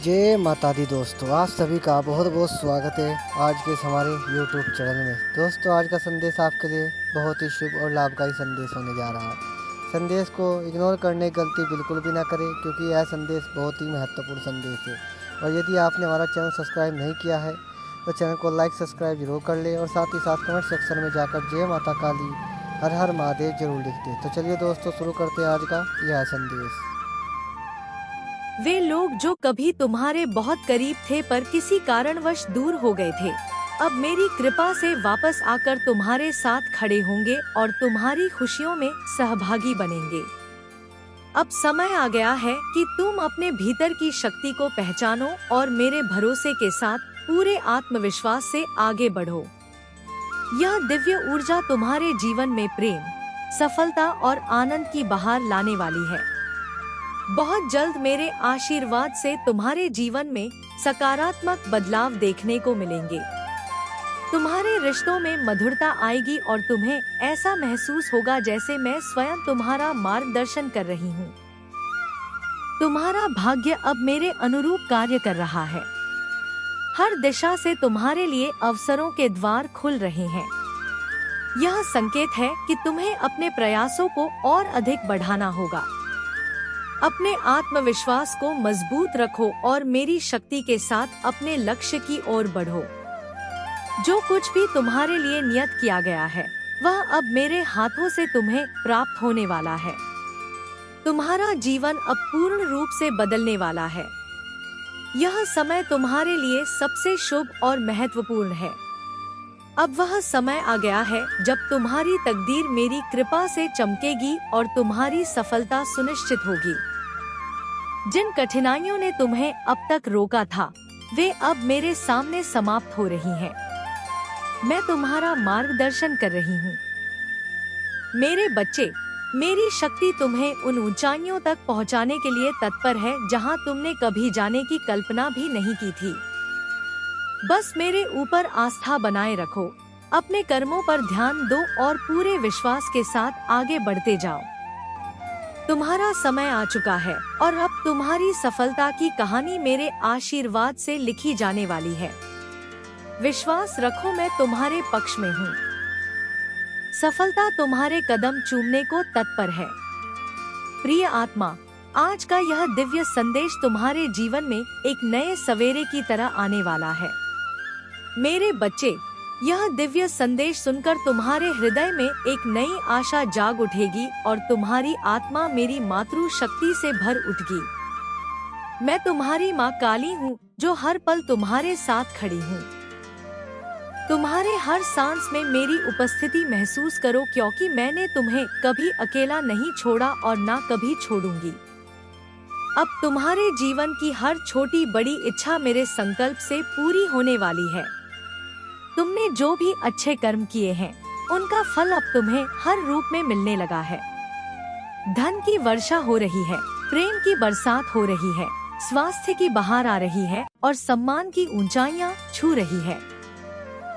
जय माता दी दोस्तों, आप सभी का बहुत बहुत स्वागत है आज के इस हमारे YouTube चैनल में। दोस्तों, आज का संदेश आपके लिए बहुत ही शुभ और लाभकारी संदेश होने जा रहा है। संदेश को इग्नोर करने की गलती बिल्कुल भी ना करें, क्योंकि यह संदेश बहुत ही महत्वपूर्ण संदेश है। और यदि आपने हमारा चैनल सब्सक्राइब नहीं किया है तो चैनल को लाइक सब्सक्राइब जरूर कर ले, और साथ ही साथ कमेंट सेक्शन में जाकर जय माता काली हर हर महादेव जरूर लिख दें। तो चलिए दोस्तों, शुरू करते हैं आज का यह संदेश। वे लोग जो कभी तुम्हारे बहुत करीब थे पर किसी कारणवश दूर हो गए थे, अब मेरी कृपा से वापस आकर तुम्हारे साथ खड़े होंगे और तुम्हारी खुशियों में सहभागी बनेंगे। अब समय आ गया है कि तुम अपने भीतर की शक्ति को पहचानो और मेरे भरोसे के साथ पूरे आत्मविश्वास से आगे बढ़ो। यह दिव्य ऊर्जा तुम्हारे जीवन में प्रेम, सफलता और आनंद की बहार लाने वाली है। बहुत जल्द मेरे आशीर्वाद से तुम्हारे जीवन में सकारात्मक बदलाव देखने को मिलेंगे। तुम्हारे रिश्तों में मधुरता आएगी और तुम्हें ऐसा महसूस होगा जैसे मैं स्वयं तुम्हारा मार्गदर्शन कर रही हूँ। तुम्हारा भाग्य अब मेरे अनुरूप कार्य कर रहा है। हर दिशा से तुम्हारे लिए अवसरों के द्वार खुल रहे हैं। यह संकेत है कि तुम्हें अपने प्रयासों को और अधिक बढ़ाना होगा। अपने आत्मविश्वास को मजबूत रखो और मेरी शक्ति के साथ अपने लक्ष्य की ओर बढ़ो। जो कुछ भी तुम्हारे लिए नियत किया गया है वह अब मेरे हाथों से तुम्हें प्राप्त होने वाला है। तुम्हारा जीवन अब पूर्ण रूप से बदलने वाला है। यह समय तुम्हारे लिए सबसे शुभ और महत्वपूर्ण है। अब वह समय आ गया है जब तुम्हारी तकदीर मेरी कृपा से चमकेगी और तुम्हारी सफलता सुनिश्चित होगी। जिन कठिनाइयों ने तुम्हें अब तक रोका था वे अब मेरे सामने समाप्त हो रही हैं। मैं तुम्हारा मार्गदर्शन कर रही हूँ। मेरे बच्चे, मेरी शक्ति तुम्हें उन ऊंचाइयों तक पहुँचाने के लिए तत्पर है जहाँ तुमने कभी जाने की कल्पना भी नहीं की थी। बस मेरे ऊपर आस्था बनाए रखो, अपने कर्मों पर ध्यान दो और पूरे विश्वास के साथ आगे बढ़ते जाओ। तुम्हारा समय आ चुका है और अब तुम्हारी सफलता की कहानी मेरे आशीर्वाद से लिखी जाने वाली है। विश्वास रखो, मैं तुम्हारे पक्ष में हूँ। सफलता तुम्हारे कदम चूमने को तत्पर है। प्रिय आत्मा, आज का यह दिव्य संदेश तुम्हारे जीवन में एक नए सवेरे की तरह आने वाला है। मेरे बच्चे, यह दिव्य संदेश सुनकर तुम्हारे हृदय में एक नई आशा जाग उठेगी और तुम्हारी आत्मा मेरी मातृ शक्ति से भर उठेगी। मैं तुम्हारी माँ काली हूँ जो हर पल तुम्हारे साथ खड़ी हूँ। तुम्हारे हर सांस में मेरी उपस्थिति महसूस करो, क्योंकि मैंने तुम्हें कभी अकेला नहीं छोड़ा और ना कभी छोड़ूंगी। अब तुम्हारे जीवन की हर छोटी बड़ी इच्छा मेरे संकल्प से पूरी होने वाली है। तुमने जो भी अच्छे कर्म किए हैं उनका फल अब तुम्हें हर रूप में मिलने लगा है। धन की वर्षा हो रही है, प्रेम की बरसात हो रही है, स्वास्थ्य की बहार आ रही है और सम्मान की ऊंचाइयां छू रही है।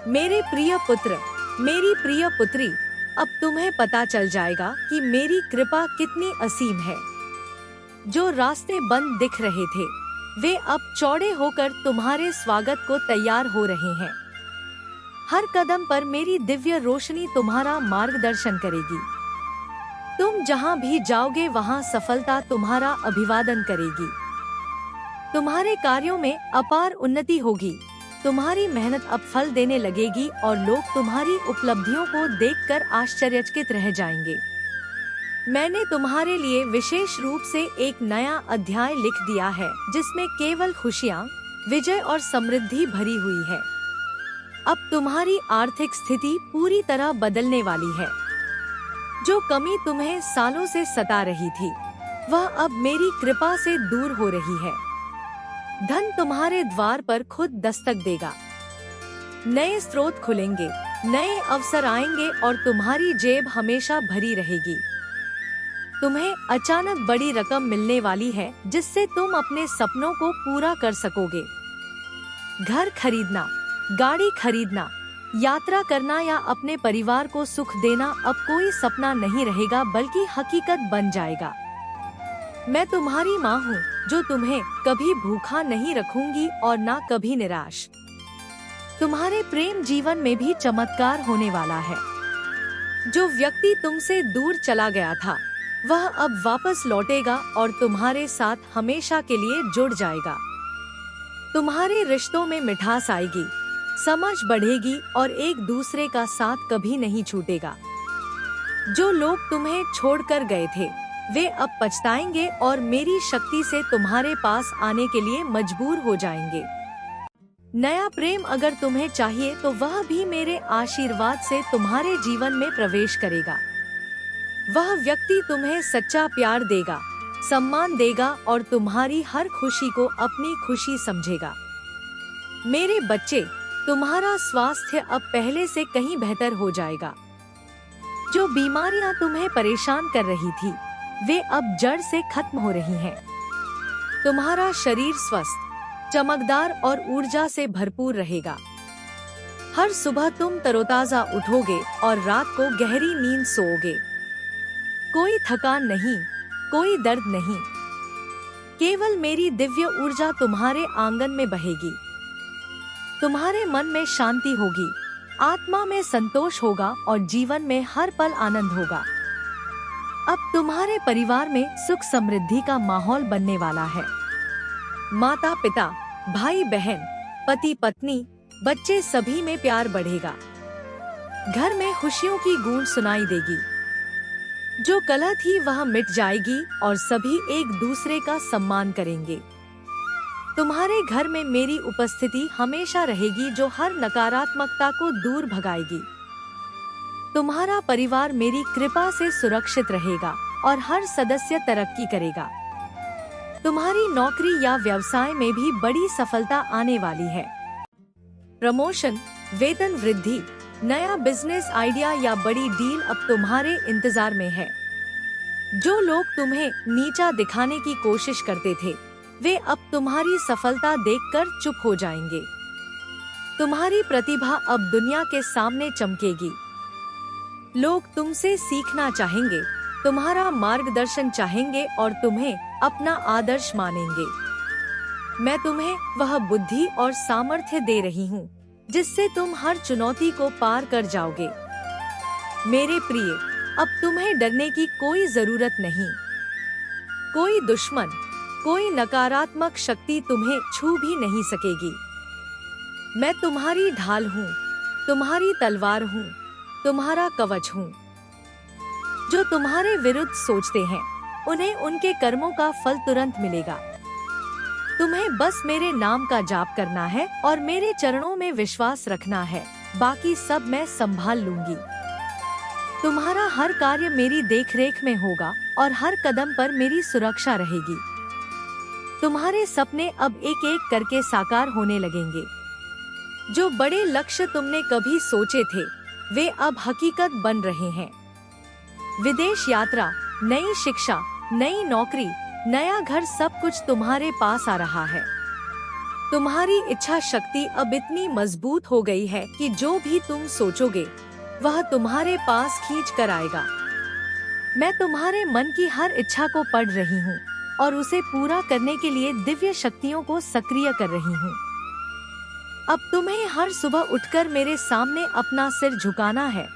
मेरे प्रिय पुत्र, मेरी प्रिय पुत्री, अब तुम्हें पता चल जाएगा कि मेरी कृपा कितनी असीम है। जो रास्ते बंद दिख रहे थे वे अब चौड़े होकर तुम्हारे स्वागत को तैयार हो रहे हैं। हर कदम पर मेरी दिव्य रोशनी तुम्हारा मार्गदर्शन करेगी। तुम जहां भी जाओगे वहां सफलता तुम्हारा अभिवादन करेगी। तुम्हारे कार्यों में अपार उन्नति होगी। तुम्हारी मेहनत अब फल देने लगेगी और लोग तुम्हारी उपलब्धियों को देखकर आश्चर्यचकित रह जाएंगे। मैंने तुम्हारे लिए विशेष रूप से एक नया अध्याय लिख दिया है जिसमें केवल खुशियाँ, विजय और समृद्धि भरी हुई है। अब तुम्हारी आर्थिक स्थिति पूरी तरह बदलने वाली है। जो कमी तुम्हें सालों से सता रही थी वह अब मेरी कृपा से दूर हो रही है। धन तुम्हारे द्वार पर खुद दस्तक देगा। नए स्रोत खुलेंगे, नए अवसर आएंगे और तुम्हारी जेब हमेशा भरी रहेगी। तुम्हें अचानक बड़ी रकम मिलने वाली है जिससे तुम अपने सपनों को पूरा कर सकोगे। घर खरीदना, गाड़ी खरीदना, यात्रा करना या अपने परिवार को सुख देना अब कोई सपना नहीं रहेगा बल्कि हकीकत बन जाएगा। मैं तुम्हारी माँ हूँ जो तुम्हें कभी भूखा नहीं रखूंगी और ना कभी निराश। तुम्हारे प्रेम जीवन में भी चमत्कार होने वाला है। जो व्यक्ति तुमसे दूर चला गया था वह अब वापस लौटेगा और तुम्हारे साथ हमेशा के लिए जुड़ जाएगा। तुम्हारे रिश्तों में मिठास आएगी, समझ बढ़ेगी और एक दूसरे का साथ कभी नहीं छूटेगा। जो लोग तुम्हें छोड़कर गए थे वे अब पछताएंगे और मेरी शक्ति से तुम्हारे पास आने के लिए मजबूर हो जाएंगे। नया प्रेम अगर तुम्हें चाहिए तो वह भी मेरे आशीर्वाद से तुम्हारे जीवन में प्रवेश करेगा। वह व्यक्ति तुम्हें सच्चा प्यार देगा, सम्मान देगा और तुम्हारी हर खुशी को अपनी खुशी समझेगा। मेरे बच्चे, तुम्हारा स्वास्थ्य अब पहले से कहीं बेहतर हो जाएगा। जो बीमारियां तुम्हें परेशान कर रही थी वे अब जड़ से खत्म हो रही हैं। तुम्हारा शरीर स्वस्थ, चमकदार और ऊर्जा से भरपूर रहेगा। हर सुबह तुम तरोताजा उठोगे और रात को गहरी नींद सोओगे। कोई थकान नहीं, कोई दर्द नहीं, केवल मेरी दिव्य ऊर्जा तुम्हारे आंगन में बहेगी। तुम्हारे मन में शांति होगी, आत्मा में संतोष होगा और जीवन में हर पल आनंद होगा। अब तुम्हारे परिवार में सुख समृद्धि का माहौल बनने वाला है। माता पिता, भाई बहन, पति पत्नी, बच्चे सभी में प्यार बढ़ेगा। घर में खुशियों की गूंज सुनाई देगी। जो कलह थी वह मिट जाएगी और सभी एक दूसरे का सम्मान करेंगे। तुम्हारे घर में मेरी उपस्थिति हमेशा रहेगी जो हर नकारात्मकता को दूर भगाएगी। तुम्हारा परिवार मेरी कृपा से सुरक्षित रहेगा और हर सदस्य तरक्की करेगा। तुम्हारी नौकरी या व्यवसाय में भी बड़ी सफलता आने वाली है। प्रमोशन, वेतन वृद्धि, नया बिजनेस आइडिया या बड़ी डील अब तुम्हारे इंतजार में है। जो लोग तुम्हें नीचा दिखाने की कोशिश करते थे वे अब तुम्हारी सफलता देखकर चुप हो जाएंगे। तुम्हारी प्रतिभा अब दुनिया के सामने चमकेगी। लोग तुमसे सीखना चाहेंगे, तुम्हारा मार्गदर्शन चाहेंगे और तुम्हें अपना आदर्श मानेंगे। मैं तुम्हें वह बुद्धि और सामर्थ्य दे रही हूँ जिससे तुम हर चुनौती को पार कर जाओगे। मेरे प्रिय, अब तुम्हें डरने की कोई जरूरत नहीं। कोई दुश्मन, कोई नकारात्मक शक्ति तुम्हें छू भी नहीं सकेगी। मैं तुम्हारी ढाल हूँ, तुम्हारी तलवार हूँ, तुम्हारा कवच हूँ। जो तुम्हारे विरुद्ध सोचते हैं उन्हें उनके कर्मों का फल तुरंत मिलेगा। तुम्हें बस मेरे नाम का जाप करना है और मेरे चरणों में विश्वास रखना है, बाकी सब मैं संभाल लूंगी। तुम्हारा हर कार्य मेरी देखरेख में होगा और हर कदम पर मेरी सुरक्षा रहेगी। तुम्हारे सपने अब एक एक करके साकार होने लगेंगे। जो बड़े लक्ष्य तुमने कभी सोचे थे वे अब हकीकत बन रहे हैं। विदेश यात्रा, नई शिक्षा, नई नौकरी, नया घर, सब कुछ तुम्हारे पास आ रहा है। तुम्हारी इच्छा शक्ति अब इतनी मजबूत हो गई है कि जो भी तुम सोचोगे वह तुम्हारे पास खींच कर आएगा। मैं तुम्हारे मन की हर इच्छा को पढ़ रही हूँ और उसे पूरा करने के लिए दिव्य शक्तियों को सक्रिय कर रही हूँ। अब तुम्हें हर सुबह उठकर मेरे सामने अपना सिर झुकाना है,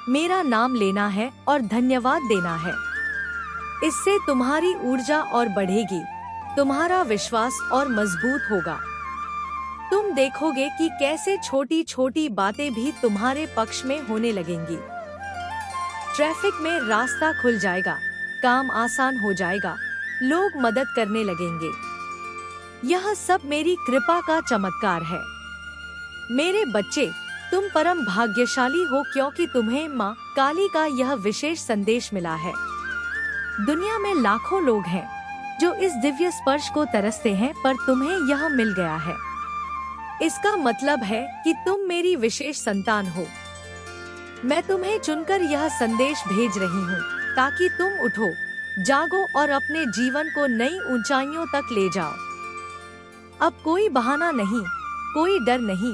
मेरा नाम लेना है और धन्यवाद देना है। इससे तुम्हारी ऊर्जा और बढ़ेगी, तुम्हारा विश्वास और मजबूत होगा। तुम देखोगे कि कैसे छोटी छोटी बातें भी तुम्हारे पक्ष में होने लगेंगी। ट्रैफिक में रास्ता खुल जाएगा, काम आसान हो जाएगा, लोग मदद करने लगेंगे। यह सब मेरी कृपा का चमत्कार है। मेरे बच्चे, तुम परम भाग्यशाली हो क्योंकि तुम्हें माँ काली का यह विशेष संदेश मिला है। दुनिया में लाखों लोग हैं जो इस दिव्य स्पर्श को तरसते हैं, पर तुम्हें यह मिल गया है। इसका मतलब है कि तुम मेरी विशेष संतान हो। मैं तुम्हें चुनकर यह संदेश भेज रही हूँ ताकि तुम उठो, जागो और अपने जीवन को नई ऊंचाइयों तक ले जाओ। अब कोई बहाना नहीं, कोई डर नहीं,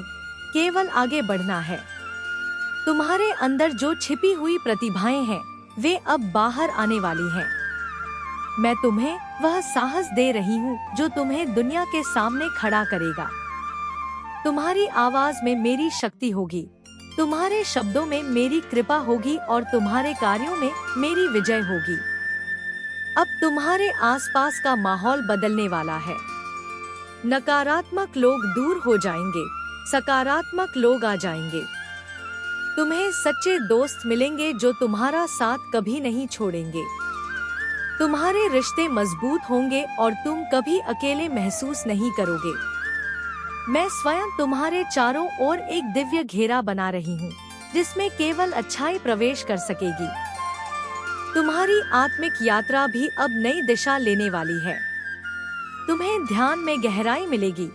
केवल आगे बढ़ना है। तुम्हारे अंदर जो छिपी हुई प्रतिभाएं हैं वे अब बाहर आने वाली हैं। मैं तुम्हें वह साहस दे रही हूँ जो तुम्हें दुनिया के सामने खड़ा करेगा। तुम्हारी आवाज में मेरी शक्ति होगी, तुम्हारे शब्दों में मेरी कृपा होगी और तुम्हारे कार्यों में मेरी विजय होगी। अब तुम्हारे आसपास का माहौल बदलने वाला है। नकारात्मक लोग दूर हो जाएंगे, सकारात्मक लोग आ जाएंगे। तुम्हें सच्चे दोस्त मिलेंगे जो तुम्हारा साथ कभी नहीं छोड़ेंगे। तुम्हारे रिश्ते मजबूत होंगे और तुम कभी अकेले महसूस नहीं करोगे। मैं स्वयं तुम्हारे चारों ओर एक दिव्य घेरा बना रही हूँ, जिसमें केवल अच्छाई प्रवेश कर सकेगी। तुम्हारी आत्मिक यात्रा भी अब नई दिशा लेने वाली है। तुम्हें ध्यान में गहराई मिलेगी,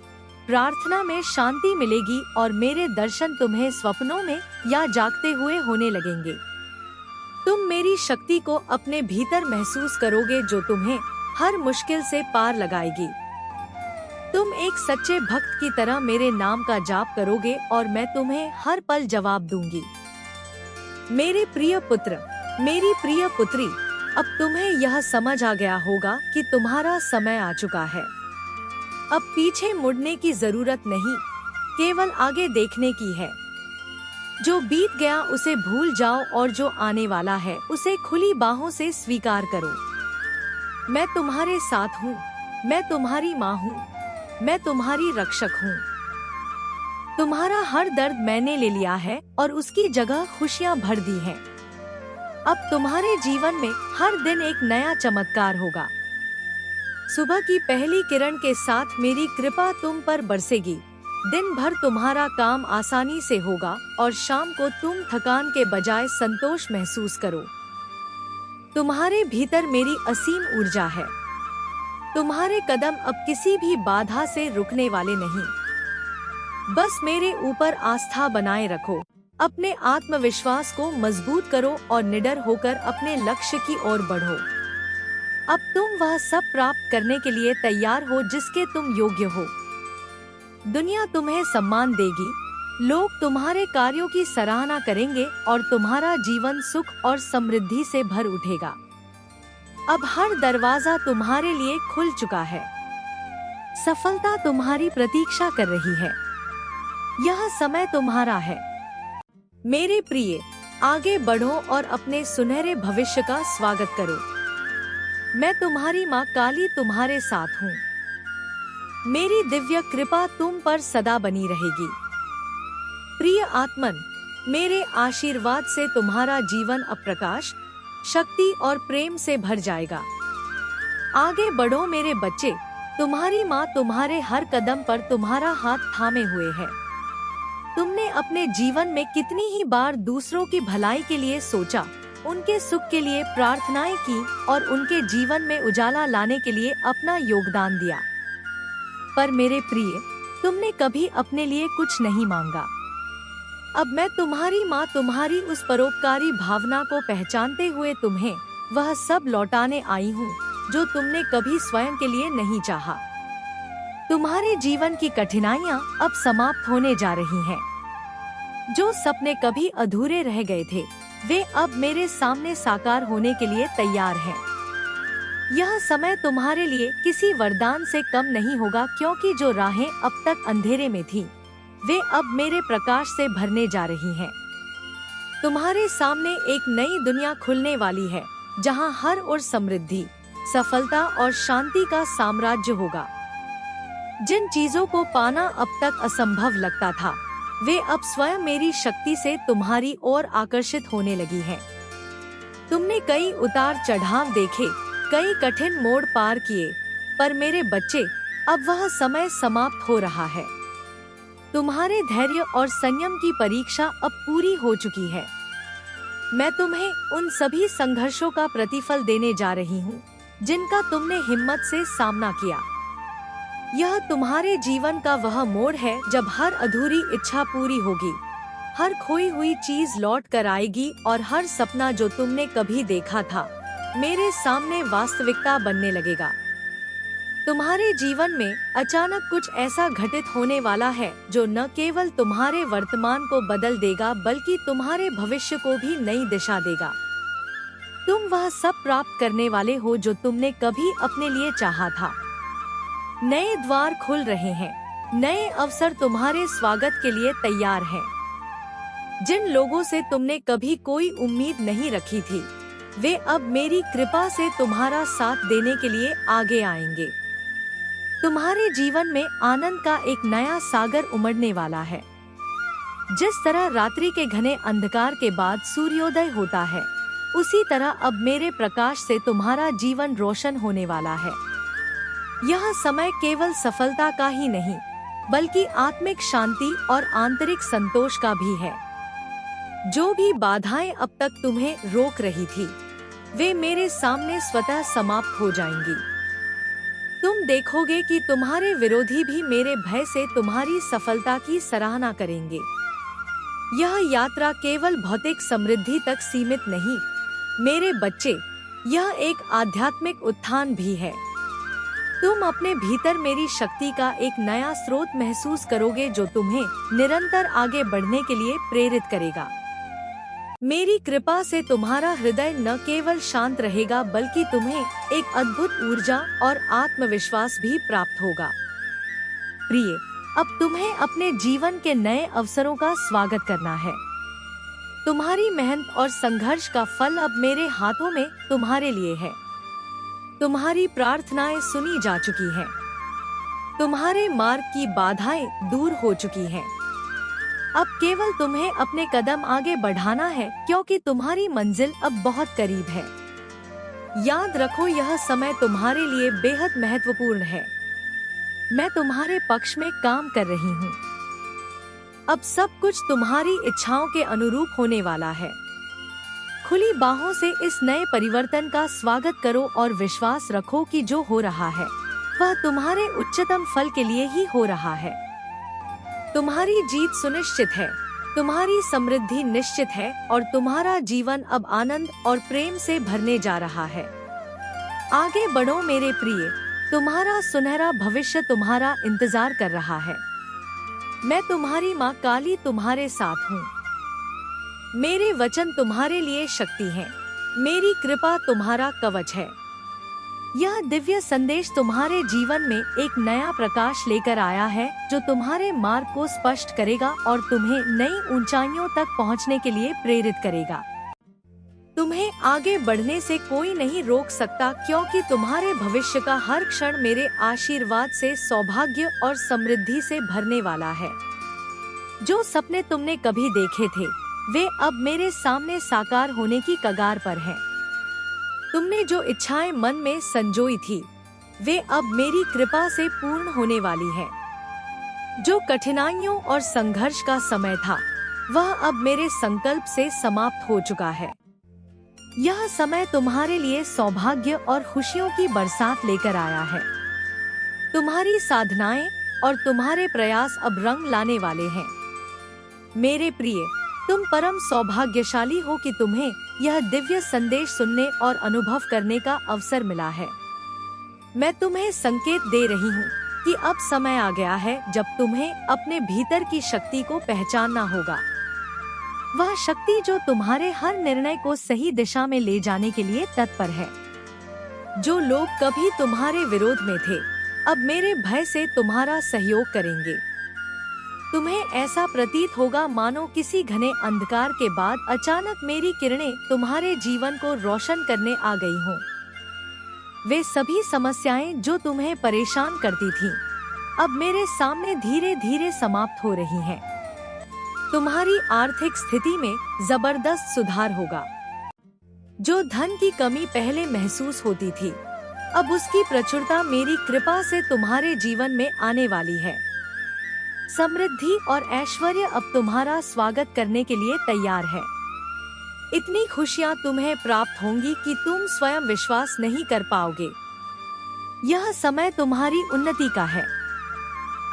प्रार्थना में शांति मिलेगी और मेरे दर्शन तुम्हें स्वप्नों में या जागते हुए होने लगेंगे। तुम मेरी शक्ति को अपने भीतर महसूस करोगे जो तुम्हें हर मुश्किल से पार लगाएगी। तुम एक सच्चे भक्त की तरह मेरे नाम का जाप करोगे और मैं तुम्हें हर पल जवाब दूंगी। मेरे प्रिय पुत्र, मेरी प्रिय पुत्री, अब तुम्हें यह समझ आ गया होगा कि तुम्हारा समय आ चुका है। अब पीछे मुड़ने की जरूरत नहीं, केवल आगे देखने की है। जो बीत गया उसे भूल जाओ और जो आने वाला है उसे खुली बाहों से स्वीकार करो। मैं तुम्हारे साथ हूँ, मैं तुम्हारी माँ हूँ, मैं तुम्हारी रक्षक हूँ। तुम्हारा हर दर्द मैंने ले लिया है और उसकी जगह खुशियाँ भर दी हैं। अब तुम्हारे जीवन में हर दिन एक नया चमत्कार होगा। सुबह की पहली किरण के साथ मेरी कृपा तुम पर बरसेगी। दिन भर तुम्हारा काम आसानी से होगा और शाम को तुम थकान के बजाय संतोष महसूस करो। तुम्हारे भीतर मेरी असीम ऊर्जा है। तुम्हारे कदम अब किसी भी बाधा से रुकने वाले नहीं। बस मेरे ऊपर आस्था बनाए रखो, अपने आत्मविश्वास को मजबूत करो और निडर होकर अपने लक्ष्य की ओर बढ़ो। अब तुम वह सब प्राप्त करने के लिए तैयार हो जिसके तुम योग्य हो। दुनिया तुम्हें सम्मान देगी, लोग तुम्हारे कार्यों की सराहना करेंगे और तुम्हारा जीवन सुख और समृद्धि से भर उठेगा। अब हर दरवाजा तुम्हारे लिए खुल चुका है। सफलता तुम्हारी प्रतीक्षा कर रही है। यह समय तुम्हारा है। मेरे प्रिय, आगे बढ़ो और अपने सुनहरे भविष्य का स्वागत करो। मैं तुम्हारी माँ काली तुम्हारे साथ हूँ। मेरी दिव्य कृपा तुम पर सदा बनी रहेगी। प्रिय आत्मन, मेरे आशीर्वाद से तुम्हारा जीवन अब प्रकाश, शक्ति और प्रेम से भर जाएगा। आगे बढ़ो मेरे बच्चे, तुम्हारी माँ तुम्हारे हर कदम पर तुम्हारा हाथ थामे हुए है। तुमने अपने जीवन में कितनी ही बार दूसरों की भलाई के लिए सोचा, उनके सुख के लिए प्रार्थनाएं की और उनके जीवन में उजाला लाने के लिए अपना योगदान दिया। पर मेरे प्रिय, तुमने कभी अपने लिए कुछ नहीं मांगा। अब मैं तुम्हारी माँ तुम्हारी उस परोपकारी भावना को पहचानते हुए तुम्हें वह सब लौटाने आई हूँ जो तुमने कभी स्वयं के लिए नहीं चाहा। तुम्हारे जीवन की कठिनाइयाँ अब समाप्त होने जा रही हैं। जो सपने कभी अधूरे रह गए थे, वे अब मेरे सामने साकार होने के लिए तैयार हैं। यह समय तुम्हारे लिए किसी वरदान से कम नहीं होगा, क्योंकि जो राहें अब तक अंधेरे में थीं, वे अब मेरे प्रकाश से भरने जा रही हैं। तुम्हारे सामने एक नई दुनिया खुलने वाली है, जहां हर ओर समृद्धि, सफलता और शांति का साम्राज्य होगा। जिन चीजों को पाना अब तक असंभव लगता था, वे अब स्वयं मेरी शक्ति से तुम्हारी ओर आकर्षित होने लगी हैं। तुमने कई उतार चढ़ाव देखे, कई कठिन मोड़ पार किए, पर मेरे बच्चे, अब वह समय समाप्त हो रहा है। तुम्हारे धैर्य और संयम की परीक्षा अब पूरी हो चुकी है। मैं तुम्हें उन सभी संघर्षों का प्रतिफल देने जा रही हूँ, जिनका तुमने हिम्मत से सामना किया। यह तुम्हारे जीवन का वह मोड़ है जब हर अधूरी इच्छा पूरी होगी, हर खोई हुई चीज लौट कर आएगी और हर सपना जो तुमने कभी देखा था, मेरे सामने वास्तविकता बनने लगेगा। तुम्हारे जीवन में अचानक कुछ ऐसा घटित होने वाला है जो न केवल तुम्हारे वर्तमान को बदल देगा, बल्कि तुम्हारे भविष्य को भी नई दिशा देगा। तुम वह सब प्राप्त करने वाले हो जो तुमने कभी अपने लिए चाहा था। नए द्वार खुल रहे हैं, नए अवसर तुम्हारे स्वागत के लिए तैयार हैं। जिन लोगों से तुमने कभी कोई उम्मीद नहीं रखी थी, वे अब मेरी कृपा से तुम्हारा साथ देने के लिए आगे आएंगे। तुम्हारे जीवन में आनंद का एक नया सागर उमड़ने वाला है। जिस तरह रात्रि के घने अंधकार के बाद सूर्योदय होता है, उसी तरह अब मेरे प्रकाश से तुम्हारा जीवन रोशन होने वाला है। यह समय केवल सफलता का ही नहीं, बल्कि आत्मिक शांति और आंतरिक संतोष का भी है। जो भी बाधाएं अब तक तुम्हें रोक रही थी, वे मेरे सामने स्वतः समाप्त हो जाएंगी। तुम देखोगे कि तुम्हारे विरोधी भी मेरे भय से तुम्हारी सफलता की सराहना करेंगे। यह यात्रा केवल भौतिक समृद्धि तक सीमित नहीं, मेरे बच्चे, यह एक आध्यात्मिक उत्थान भी है। तुम अपने भीतर मेरी शक्ति का एक नया स्रोत महसूस करोगे जो तुम्हें निरंतर आगे बढ़ने के लिए प्रेरित करेगा। मेरी कृपा से तुम्हारा हृदय न केवल शांत रहेगा, बल्कि तुम्हें एक अद्भुत ऊर्जा और आत्मविश्वास भी प्राप्त होगा। प्रिय, अब तुम्हें अपने जीवन के नए अवसरों का स्वागत करना है। तुम्हारी मेहनत और संघर्ष का फल अब मेरे हाथों में तुम्हारे लिए है। तुम्हारी प्रार्थनाएं सुनी जा चुकी हैं। तुम्हारे मार्ग की बाधाएं दूर हो चुकी हैं। अब केवल तुम्हें अपने कदम आगे बढ़ाना है, क्योंकि तुम्हारी मंजिल अब बहुत करीब है। याद रखो, यह समय तुम्हारे लिए बेहद महत्वपूर्ण है। मैं तुम्हारे पक्ष में काम कर रही हूँ। अब सब कुछ तुम्हारी इच्छाओं के अनुरूप होने वाला है। खुली बाहों से इस नए परिवर्तन का स्वागत करो और विश्वास रखो कि जो हो रहा है, वह तुम्हारे उच्चतम फल के लिए ही हो रहा है। तुम्हारी जीत सुनिश्चित है, तुम्हारी समृद्धि निश्चित है और तुम्हारा जीवन अब आनंद और प्रेम से भरने जा रहा है। आगे बढ़ो मेरे प्रिय, तुम्हारा सुनहरा भविष्य तुम्हारा इंतजार कर रहा है। मैं तुम्हारी माँ काली तुम्हारे साथ हूँ। मेरे वचन तुम्हारे लिए शक्ति हैं, मेरी कृपा तुम्हारा कवच है। यह दिव्य संदेश तुम्हारे जीवन में एक नया प्रकाश लेकर आया है, जो तुम्हारे मार्ग को स्पष्ट करेगा और तुम्हें नई ऊंचाइयों तक पहुंचने के लिए प्रेरित करेगा। तुम्हें आगे बढ़ने से कोई नहीं रोक सकता, क्योंकि तुम्हारे भविष्य का हर क्षण मेरे आशीर्वाद से सौभाग्य और समृद्धि से भरने वाला है। जो सपने तुमने कभी देखे थे, वे अब मेरे सामने साकार होने की कगार पर हैं। तुमने जो इच्छाएं मन में संजोई थी, वे अब मेरी कृपा से पूर्ण होने वाली है। जो कठिनाइयों और संघर्ष का समय था, वह अब मेरे संकल्प से समाप्त हो चुका है। यह समय तुम्हारे लिए सौभाग्य और खुशियों की बरसात लेकर आया है। तुम्हारी साधनाएं और तुम्हारे प्रयास अब रंग लाने वाले हैं। मेरे प्रिय, तुम परम सौभाग्यशाली हो कि तुम्हें यह दिव्य संदेश सुनने और अनुभव करने का अवसर मिला है। मैं तुम्हें संकेत दे रही हूँ कि अब समय आ गया है जब तुम्हें अपने भीतर की शक्ति को पहचानना होगा। वह शक्ति जो तुम्हारे हर निर्णय को सही दिशा में ले जाने के लिए तत्पर है। जो लोग कभी तुम्हारे विरोध में थे, अब मेरे भय से तुम्हारा सहयोग करेंगे। तुम्हें ऐसा प्रतीत होगा मानो किसी घने अंधकार के बाद अचानक मेरी किरणें तुम्हारे जीवन को रोशन करने आ गई हों। वे सभी समस्याएं जो तुम्हें परेशान करती थीं, अब मेरे सामने धीरे धीरे समाप्त हो रही हैं। तुम्हारी आर्थिक स्थिति में जबरदस्त सुधार होगा। जो धन की कमी पहले महसूस होती थी, अब उसकी प्रचुरता मेरी कृपा से तुम्हारे जीवन में आने वाली है। समृद्धि और ऐश्वर्य अब तुम्हारा स्वागत करने के लिए तैयार है। इतनी खुशियां तुम्हें प्राप्त होंगी कि तुम स्वयं विश्वास नहीं कर पाओगे। यह समय तुम्हारी उन्नति का है।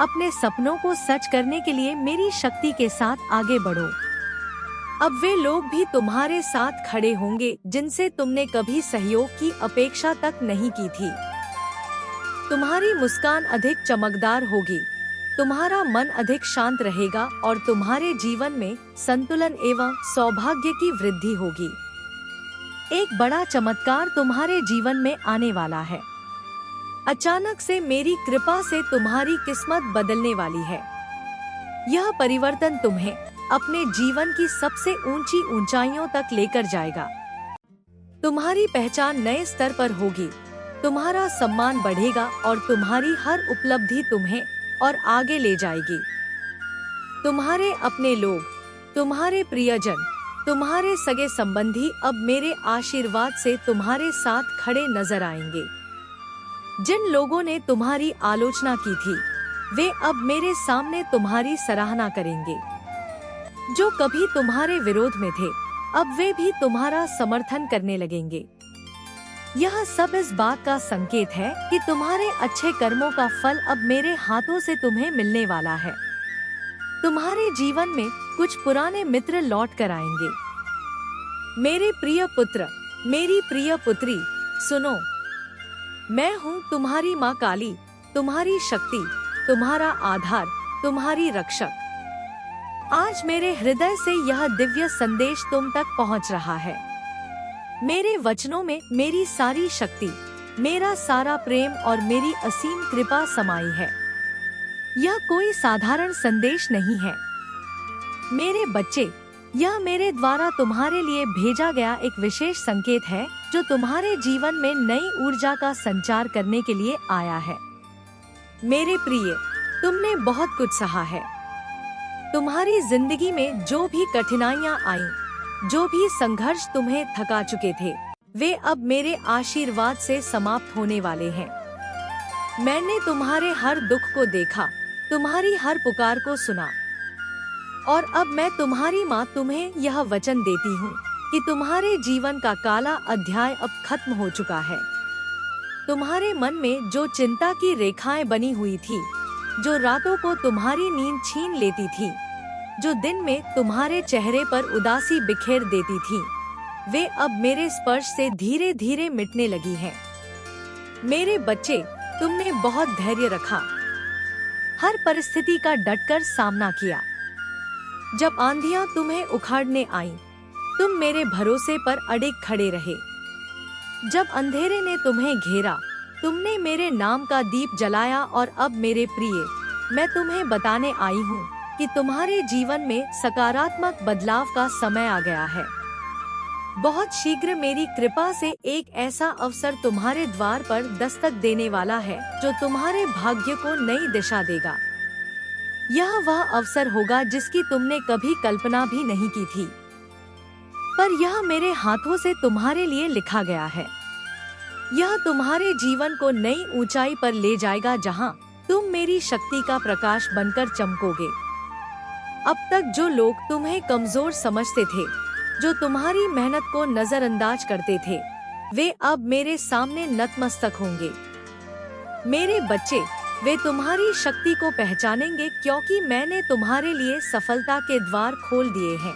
अपने सपनों को सच करने के लिए मेरी शक्ति के साथ आगे बढ़ो। अब वे लोग भी तुम्हारे साथ खड़े होंगे जिनसे तुमने कभी सहयोग की अपेक्षा तक नहीं की थी। तुम्हारी मुस्कान अधिक चमकदार होगी, तुम्हारा मन अधिक शांत रहेगा और तुम्हारे जीवन में संतुलन एवं सौभाग्य की वृद्धि होगी। एक बड़ा चमत्कार तुम्हारे जीवन में आने वाला है। अचानक से मेरी कृपा से तुम्हारी किस्मत बदलने वाली है। यह परिवर्तन तुम्हें अपने जीवन की सबसे ऊंची ऊंचाइयों तक लेकर जाएगा। तुम्हारी पहचान नए स्तर पर होगी, तुम्हारा सम्मान बढ़ेगा और तुम्हारी हर उपलब्धि तुम्हें और आगे ले जाएगी। तुम्हारे अपने लोग, तुम्हारे प्रियजन, तुम्हारे सगे संबंधी अब मेरे आशीर्वाद से तुम्हारे साथ खड़े नजर आएंगे। जिन लोगों ने तुम्हारी आलोचना की थी, वे अब मेरे सामने तुम्हारी सराहना करेंगे। जो कभी तुम्हारे विरोध में थे, अब वे भी तुम्हारा समर्थन करने लगेंगे। यह सब इस बात का संकेत है कि तुम्हारे अच्छे कर्मों का फल अब मेरे हाथों से तुम्हें मिलने वाला है। तुम्हारे जीवन में कुछ पुराने मित्र लौट कर आएंगे। मेरे प्रिय पुत्र, मेरी प्रिय पुत्री, सुनो, मैं हूँ तुम्हारी माँ काली, तुम्हारी शक्ति, तुम्हारा आधार, तुम्हारी रक्षक। आज मेरे हृदय से यह दिव्य संदेश तुम तक पहुँच रहा है। मेरे वचनों में मेरी सारी शक्ति, मेरा सारा प्रेम और मेरी असीम कृपा समाई है। यह कोई साधारण संदेश नहीं है। मेरे बच्चे, यह मेरे द्वारा तुम्हारे लिए भेजा गया एक विशेष संकेत है जो तुम्हारे जीवन में नई ऊर्जा का संचार करने के लिए आया है। मेरे प्रिय, तुमने बहुत कुछ सहा है। तुम्हारी जिंदगी में जो भी कठिनाइयाँ आईं, जो भी संघर्ष तुम्हें थका चुके थे, वे अब मेरे आशीर्वाद से समाप्त होने वाले हैं। मैंने तुम्हारे हर दुख को देखा, तुम्हारी हर पुकार को सुना, और अब मैं तुम्हारी माँ तुम्हें यह वचन देती हूँ कि तुम्हारे जीवन का काला अध्याय अब खत्म हो चुका है। तुम्हारे मन में जो चिंता की रेखाएं बनी हुई थी, जो रातों को तुम्हारी नींद छीन लेती थी, जो दिन में तुम्हारे चेहरे पर उदासी बिखेर देती थी, वे अब मेरे स्पर्श से धीरे धीरे मिटने लगी हैं। मेरे बच्चे, तुमने बहुत धैर्य रखा, हर परिस्थिति का डटकर सामना किया। जब आंधियां तुम्हें उखाड़ने आईं, तुम मेरे भरोसे पर अड़िग खड़े रहे। जब अंधेरे ने तुम्हें घेरा, तुमने मेरे नाम का दीप जलाया। और अब मेरे प्रिय, मैं तुम्हें बताने आई हूँ कि तुम्हारे जीवन में सकारात्मक बदलाव का समय आ गया है। बहुत शीघ्र मेरी कृपा से एक ऐसा अवसर तुम्हारे द्वार पर दस्तक देने वाला है जो तुम्हारे भाग्य को नई दिशा देगा। यह वह अवसर होगा जिसकी तुमने कभी कल्पना भी नहीं की थी, पर यह मेरे हाथों से तुम्हारे लिए लिखा गया है। यह तुम्हारे जीवन को नई ऊंचाई पर ले जाएगा, जहां तुम मेरी शक्ति का प्रकाश बनकर चमकोगे। अब तक जो लोग तुम्हें कमजोर समझते थे, जो तुम्हारी मेहनत को नजरअंदाज करते थे, वे अब मेरे सामने नतमस्तक होंगे। मेरे बच्चे, वे तुम्हारी शक्ति को पहचानेंगे क्योंकि मैंने तुम्हारे लिए सफलता के द्वार खोल दिए हैं।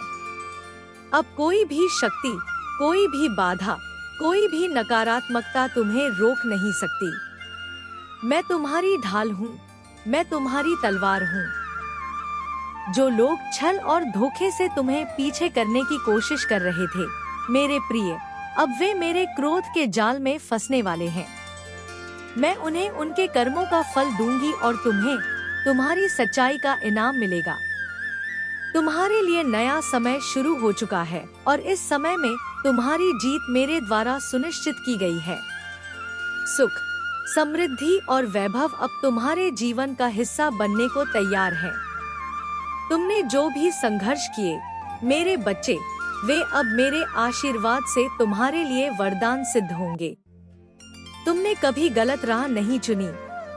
अब कोई भी शक्ति, कोई भी बाधा, कोई भी नकारात्मकता तुम्हें रोक नहीं सकती। मैं तुम्हारी ढाल हूँ, मैं तुम्हारी तलवार हूँ। जो लोग छल और धोखे से तुम्हें पीछे करने की कोशिश कर रहे थे, मेरे प्रिय, अब वे मेरे क्रोध के जाल में फंसने वाले हैं। मैं उन्हें उनके कर्मों का फल दूंगी और तुम्हें तुम्हारी सच्चाई का इनाम मिलेगा। तुम्हारे लिए नया समय शुरू हो चुका है और इस समय में तुम्हारी जीत मेरे द्वारा सुनिश्चित की गई है। सुख, समृद्धि और वैभव अब तुम्हारे जीवन का हिस्सा बनने को तैयार है। तुमने जो भी संघर्ष किए, मेरे बच्चे, वे अब मेरे आशीर्वाद से तुम्हारे लिए वरदान सिद्ध होंगे। तुमने कभी गलत राह नहीं चुनी।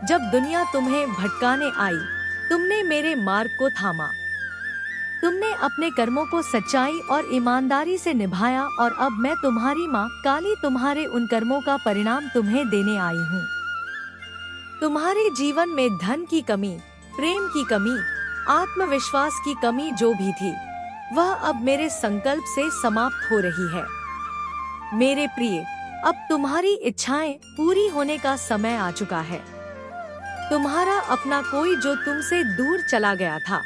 जब दुनिया तुम्हें भटकाने आई, तुमने मेरे मार्ग को थामा। तुमने अपने कर्मों को सच्चाई और ईमानदारी से निभाया और अब मैं तुम्हारी माँ काली तुम्हारे उन कर्मों का परिणाम तुम्हें देने आई हूँ। तुम्हारे जीवन में धन की कमी, प्रेम की कमी, आत्मविश्वास की कमी जो भी थी, वह अब मेरे संकल्प से समाप्त हो रही है। मेरे प्रिय, अब तुम्हारी इच्छाएं पूरी होने का समय आ चुका है। तुम्हारा अपना कोई जो तुमसे दूर चला गया था,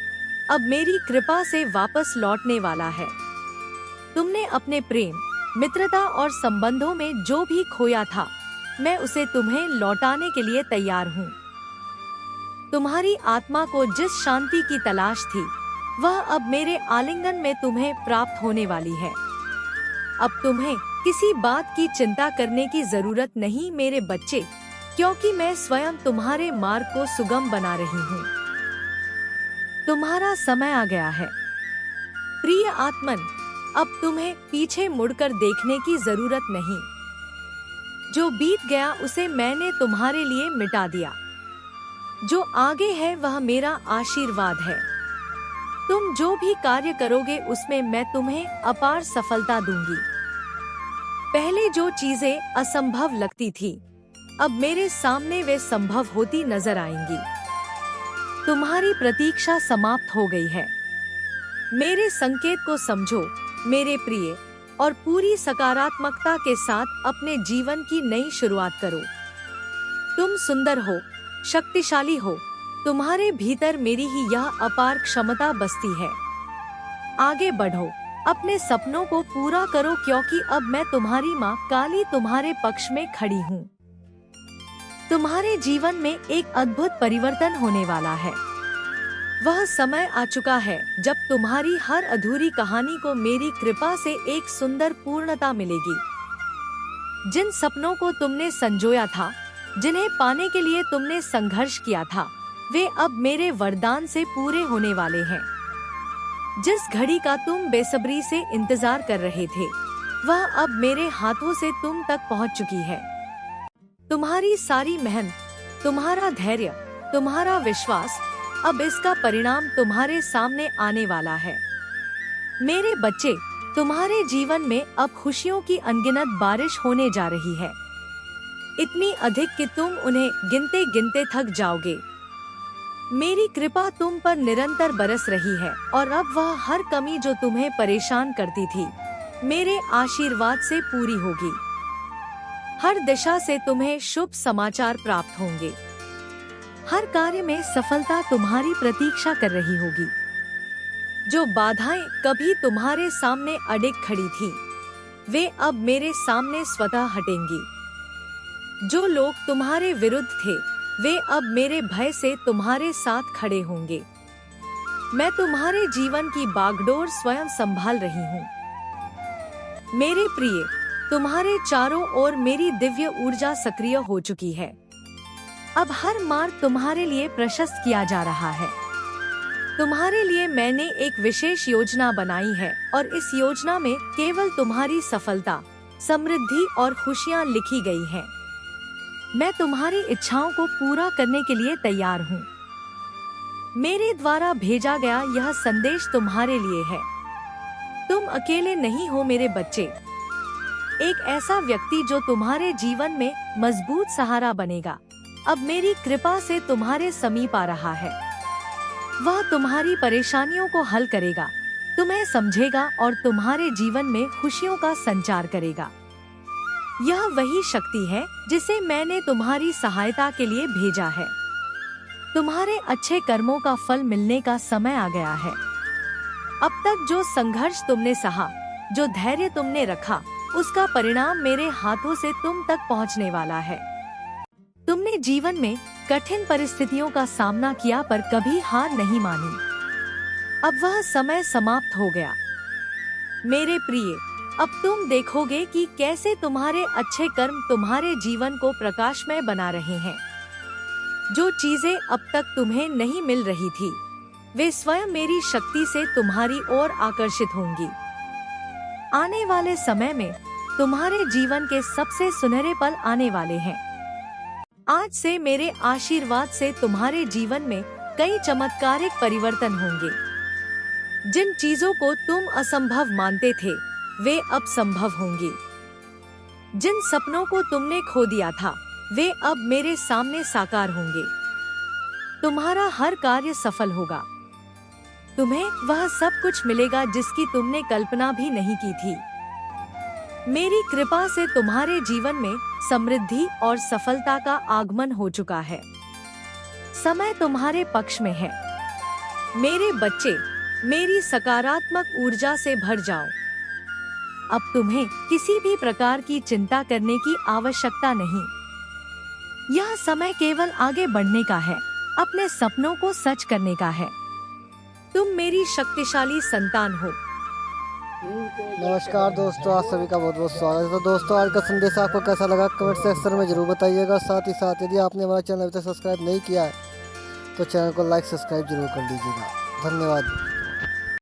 अब मेरी कृपा से वापस लौटने वाला है। तुमने अपने प्रेम, मित्रता और संबंधों में जो भी खोया था, मैं उसे तुम्हें लौटाने के लिए तैयार हूँ। तुम्हारी आत्मा को जिस शांति की तलाश थी, वह अब मेरे आलिंगन में तुम्हें प्राप्त होने वाली है। अब तुम्हें किसी बात की चिंता करने की जरूरत नहीं मेरे बच्चे, क्योंकि मैं स्वयं तुम्हारे मार्ग को सुगम बना रही हूँ। तुम्हारा समय आ गया है। प्रिय आत्मन, अब तुम्हें पीछे मुड़कर देखने की जरूरत नहीं। जो बीत गया उसे मैंने तुम्हारे लिए मिटा दिया। जो आगे है वह मेरा आशीर्वाद है। तुम जो भी कार्य करोगे उसमें मैं तुम्हें अपार सफलता दूंगी। पहले जो चीजें असंभव लगती थी, अब मेरे सामने वे संभव होती नजर आएंगी। तुम्हारी प्रतीक्षा समाप्त हो गई है। मेरे संकेत को समझो मेरे प्रिय, और पूरी सकारात्मकता के साथ अपने जीवन की नई शुरुआत करो। तुम सुंदर हो, शक्तिशाली हो। तुम्हारे भीतर मेरी ही यह अपार क्षमता बसती है। आगे बढ़ो, अपने सपनों को पूरा करो, क्योंकि अब मैं तुम्हारी माँ काली तुम्हारे पक्ष में खड़ी हूँ। तुम्हारे जीवन में एक अद्भुत परिवर्तन होने वाला है। वह समय आ चुका है जब तुम्हारी हर अधूरी कहानी को मेरी कृपा से एक सुंदर पूर्णता मिलेगी। जिन सपनों को तुमने संजोया था, जिन्हें पाने के लिए तुमने संघर्ष किया था, वे अब मेरे वरदान से पूरे होने वाले हैं। जिस घड़ी का तुम बेसब्री से इंतजार कर रहे थे, वह अब मेरे हाथों से तुम तक पहुंच चुकी है। तुम्हारी सारी मेहनत, तुम्हारा धैर्य, तुम्हारा विश्वास, अब इसका परिणाम तुम्हारे सामने आने वाला है। मेरे बच्चे, तुम्हारे जीवन में अब खुशियों की अनगिनत बारिश होने जा रही है। इतनी अधिक कि तुम उन्हें गिनते गिनते थक जाओगे। मेरी कृपा तुम पर निरंतर बरस रही है, और अब वह हर कमी जो तुम्हें परेशान करती थी, मेरे आशीर्वाद से पूरी होगी। हर दिशा से तुम्हें शुभ समाचार प्राप्त होंगे। हर कार्य में सफलता तुम्हारी प्रतीक्षा कर रही होगी। जो बाधाएं कभी तुम्हारे सामने अड़िग खड़ी थी, वे अब मेरे सामने स्वतः हटेंगी। जो लोग तुम्हारे विरुद्ध थे, वे अब मेरे भय से तुम्हारे साथ खड़े होंगे। मैं तुम्हारे जीवन की बागडोर स्वयं संभाल रही हूँ। मेरे प्रिय, तुम्हारे चारों ओर मेरी दिव्य ऊर्जा सक्रिय हो चुकी है। अब हर मार्ग तुम्हारे लिए प्रशस्त किया जा रहा है। तुम्हारे लिए मैंने एक विशेष योजना बनाई है, और इस योजना में केवल तुम्हारी सफलता, समृद्धि और खुशियाँ लिखी गई हैं। मैं तुम्हारी इच्छाओं को पूरा करने के लिए तैयार हूँ। मेरे द्वारा भेजा गया यह संदेश तुम्हारे लिए है। तुम अकेले नहीं हो मेरे बच्चे। एक ऐसा व्यक्ति जो तुम्हारे जीवन में मजबूत सहारा बनेगा, अब मेरी कृपा से तुम्हारे समीप आ रहा है। वह तुम्हारी परेशानियों को हल करेगा, तुम्हें समझेगा और तुम्हारे जीवन में खुशियों का संचार करेगा। यह वही शक्ति है जिसे मैंने तुम्हारी सहायता के लिए भेजा है। तुम्हारे अच्छे कर्मों का फल मिलने का समय आ गया है। अब तक जो संघर्ष तुमने सहा, जो धैर्य तुमने रखा, उसका परिणाम मेरे हाथों से तुम तक पहुंचने वाला है। तुमने जीवन में कठिन परिस्थितियों का सामना किया, पर कभी हार नहीं मानी। अब वह समय समाप्त हो गया। मेरे प्रिय, अब तुम देखोगे कि कैसे तुम्हारे अच्छे कर्म तुम्हारे जीवन को प्रकाशमय बना रहे हैं। जो चीजें अब तक तुम्हें नहीं मिल रही थी, वे स्वयं मेरी शक्ति से तुम्हारी ओर आकर्षित होंगी। आने वाले समय में तुम्हारे जीवन के सबसे सुनहरे पल आने वाले हैं। आज से मेरे आशीर्वाद से तुम्हारे जीवन में कई चमत्कारिक परिवर्तन होंगे। जिन चीजों को तुम असंभव मानते थे, वे अब संभव होंगी। जिन सपनों को तुमने खो दिया था, वे अब मेरे सामने साकार होंगे। तुम्हारा हर कार्य सफल होगा। तुम्हें वह सब कुछ मिलेगा जिसकी तुमने कल्पना भी नहीं की थी। मेरी कृपा से तुम्हारे जीवन में समृद्धि और सफलता का आगमन हो चुका है। समय तुम्हारे पक्ष में है। मेरे बच्चे, मेरी सकारात्मक ऊर्जा से भर जाओ। अब तुम्हें किसी भी प्रकार की चिंता करने की आवश्यकता नहीं। यह समय केवल आगे बढ़ने का है, अपने सपनों को सच करने का है। तुम मेरी शक्तिशाली संतान हो। नमस्कार दोस्तों, आप सभी का बहुत बहुत स्वागत है। तो दोस्तों, आज का संदेश आपको कैसा लगा कमेंट सेक्शन में जरूर बताइएगा। साथ ही साथ यदि आपने हमारा चैनल अभी तक सब्सक्राइब नहीं किया है तो चैनल को लाइक सब्सक्राइब जरूर कर लीजिएगा। धन्यवाद।